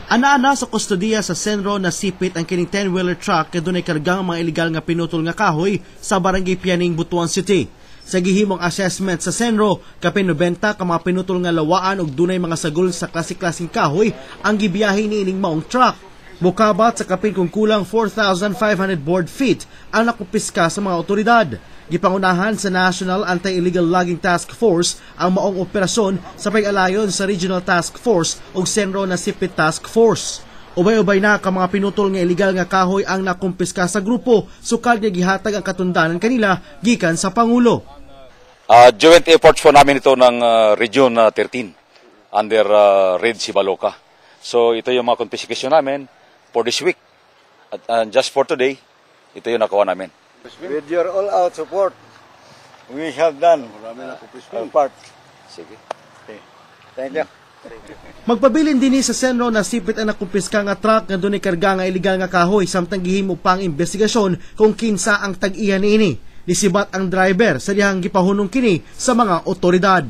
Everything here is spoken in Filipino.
Ana-ana sa kustodiya sa Senro na sipit ang kining 10-wheeler truck kay dunay kargang mga illegal nga pinutol nga kahoy sa Barangay Pianing, Butuan City. Sa gihimong assessment sa Senro, kapin 90 ka mga pinutol nga lawaan ug dunay mga sagol sa klase-klaseng kahoy ang gibiyahe ni ining maong truck. Bukabat sa kapin kung kulang 4,500 board feet ang nakupiska sa mga otoridad. Gipangunahan sa National Anti-Illegal Logging Task Force ang maong operasyon sa pag-alayon sa Regional Task Force ug Senro na Sipit Task Force. Ubay-ubay na ka mga pinutol nga illegal nga kahoy ang nakumpiska sa grupo, sukad nga gihatag ang katundanan kanila gikan sa Pangulo. Joint efforts po namin ito ng Region 13 under Red Sibaloca. So ito yung mga confiscation namin for this week. At just for today, ito yung nakuha namin. With your all-out support, we have done our part. Sige. Okay. Thank you. Magpabilin din sa Senro na sipit ang nakumpiska nga truck nga dunay karga nga illegal nga kahoy samtang gihimo pang investigasyon kung kinsa ang tag-iya niini. Nisibat ang driver sa dihang gipahunong kini sa mga otoridad.